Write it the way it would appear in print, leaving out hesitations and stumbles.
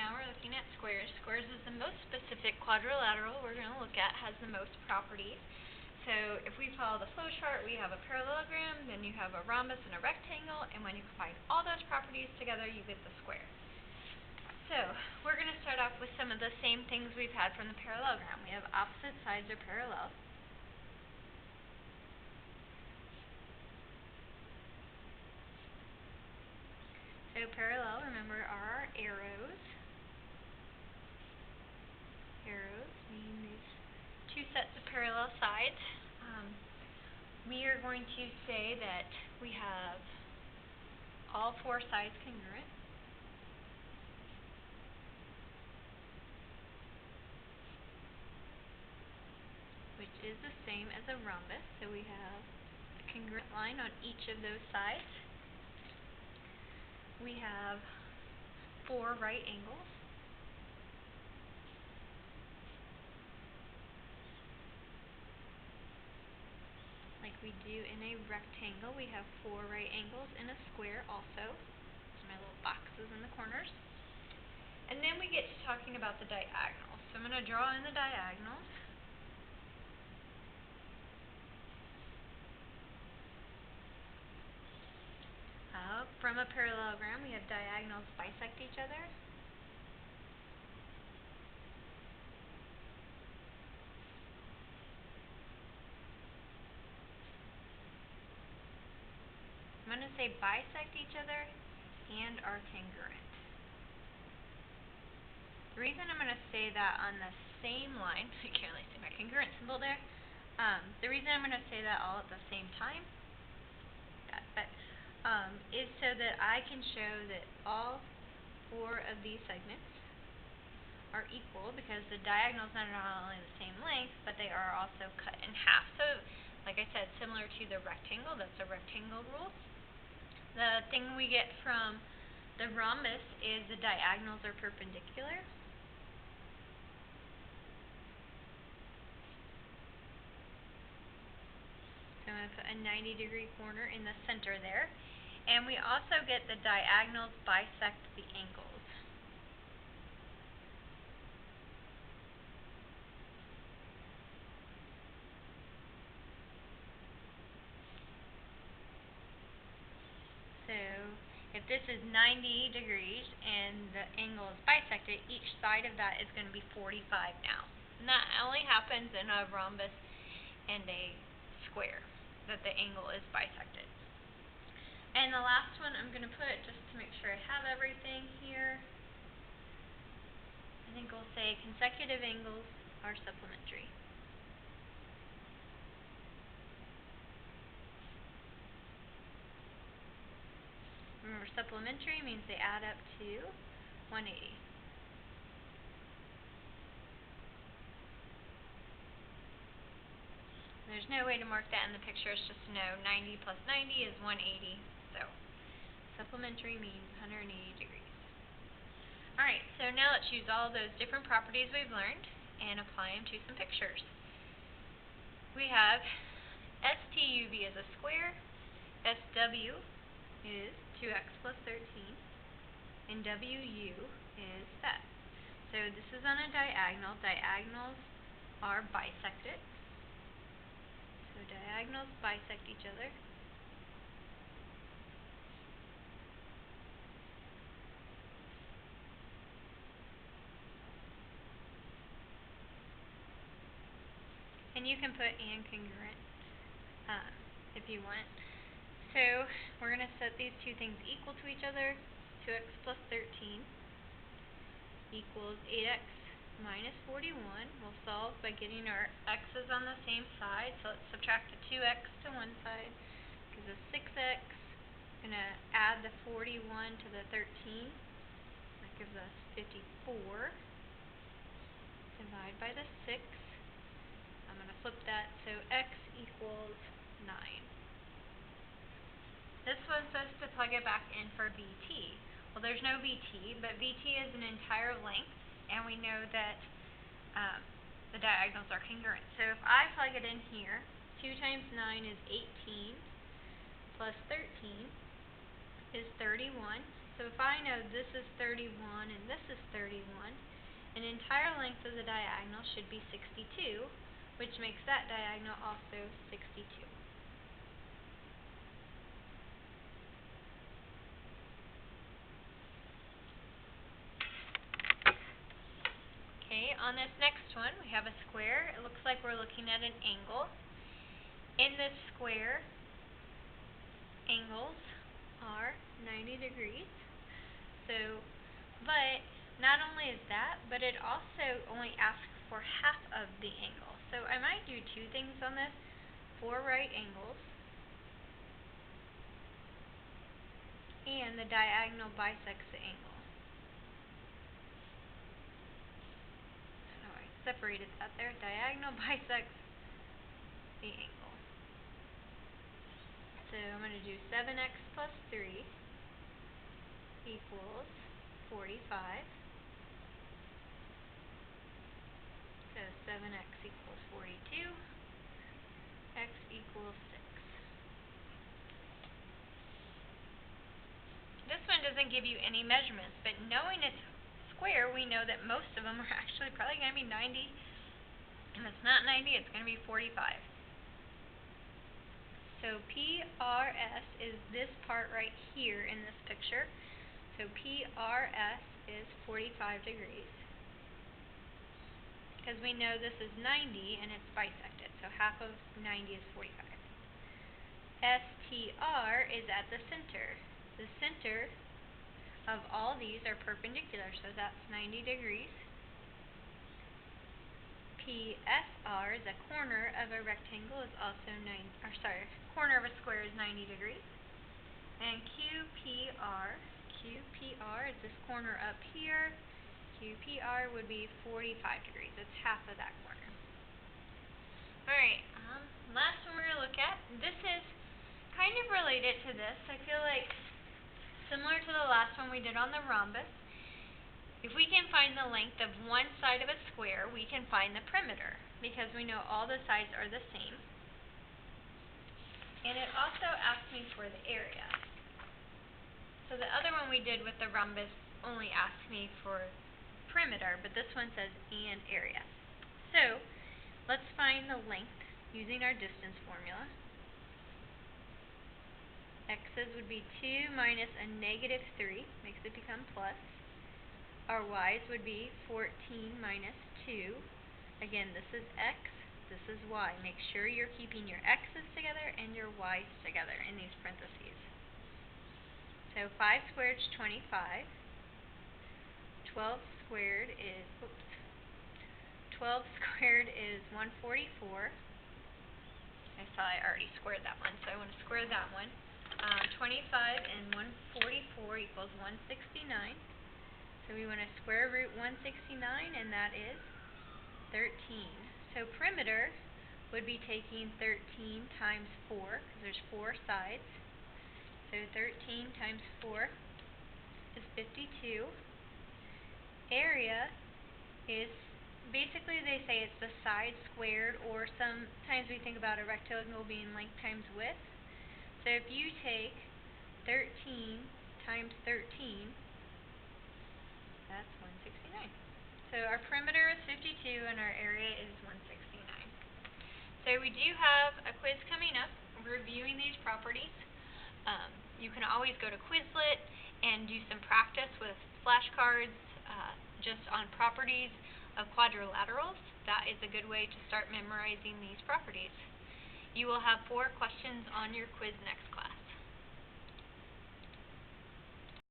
now we're looking at squares. Squares is the most specific quadrilateral we're going to look at, has the most properties. So if we follow the flow chart, we have a parallelogram, then you have a rhombus and a rectangle, and when you combine all those properties together, you get the square. So we're going to start off with some of the same things we've had from the parallelogram. We have opposite sides are parallel. So parallel, remember, are our arrows. Arrows mean these two sets of parallel sides. We are going to say that we have all four sides congruent. Which is the same as a rhombus. So we have a congruent line on each of those sides. We have four right angles. Like we do in a rectangle, we have four right angles in a square also. My little boxes in the corners. And then we get to talking about the diagonals. So I'm going to draw in the diagonals. From a parallelogram, we have diagonals bisect each other. I'm going to say bisect each other and are congruent. The reason I'm going to say that on the same line, I can't really see my congruent symbol there. The reason I'm going to say that all at the same time, is so that I can show that all four of these segments are equal, because the diagonals are not only the same length, but they are also cut in half. So, like I said, similar to the rectangle, that's a rectangle rule. The thing we get from the rhombus is the diagonals are perpendicular. So I'm going to put a 90-degree corner in the center there. And we also get the diagonals bisect the angles. So if this is 90 degrees and the angle is bisected, each side of that is going to be 45 now. And that only happens in a rhombus and a square, that the angle is bisected. And the last one I'm going to put, just to make sure I have everything here, I think we'll say consecutive angles are supplementary. Remember, supplementary means they add up to 180. There's no way to mark that in the picture, it's just to know 90 plus 90 is 180. So, supplementary means 180 degrees. Alright, so now let's use all those different properties we've learned and apply them to some pictures. We have STUV as a square, SW is 2x plus 13, and WU is that. So this is on a diagonal. Diagonals are bisected. So diagonals bisect each other. And you can put and congruent if you want. So we're going to set these two things equal to each other. 2x plus 13 equals 8x minus 41. We'll solve by getting our x's on the same side. So let's subtract the 2x to one side. Gives us 6x. Going to add the 41 to the 13. That gives us 54. Divide by the 6. I'm going to flip that, so x equals 9. This was just to plug it back in for VT. Well, there's no VT, but VT is an entire length, and we know that the diagonals are congruent. So if I plug it in here, 2 times 9 is 18, plus 13 is 31, So if I know this is 31 and this is 31, an entire length of the diagonal should be 62, which makes that diagonal also 62. Okay, on this next one we have a square. It looks like we're looking at an angle. In this square, angles are 90 degrees. So, but not only is that, but it also only asks for half of the angle. So I might do two things on this: 4 right angles, and the diagonal bisects the angle. So I separated that there. Diagonal bisects the angle. So I'm going to do 7x plus 3 equals 45. So 7x equals 42. X equals 6. This one doesn't give you any measurements, but knowing it's square, we know that most of them are actually probably going to be 90. If it's not 90, it's going to be 45. So PRS is this part right here in this picture. So PRS is 45 degrees. Because we know this is 90 and it's bisected. So half of 90 is 45. STR is at the center. The center of all these are perpendicular, so that's 90 degrees. PSR is a corner of a rectangle is also corner of a square is 90 degrees. And QPR is this corner up here. QPR would be 45 degrees. It's half of that corner. Alright, last one we're going to look at. This is kind of related to this. I feel like similar to the last one we did on the rhombus. If we can find the length of one side of a square, we can find the perimeter, because we know all the sides are the same. And it also asks me for the area. So the other one we did with the rhombus only asked me for perimeter, but this one says and area. So let's find the length using our distance formula. X's would be 2 minus a negative 3, makes it become plus. Our y's would be 14 minus 2. Again, this is x, this is y. Make sure you're keeping your x's together and your y's together in these parentheses. So 5 squared is 25. 12 squared is 144. I saw I already squared that one, so I want to square that one. 25 and 144 equals 169. So we want to square root 169, and that is 13. So perimeter would be taking 13 times 4, because there's 4 sides. So 13 times 4 is 52. Area is, basically they say it's the side squared, or sometimes we think about a rectangle being length times width. So if you take 13 times 13, that's 169. So our perimeter is 52 and our area is 169. So we do have a quiz coming up reviewing these properties. You can always go to Quizlet and do some practice with flashcards just on properties of quadrilaterals. That is a good way to start memorizing these properties. You will have 4 questions on your quiz next class.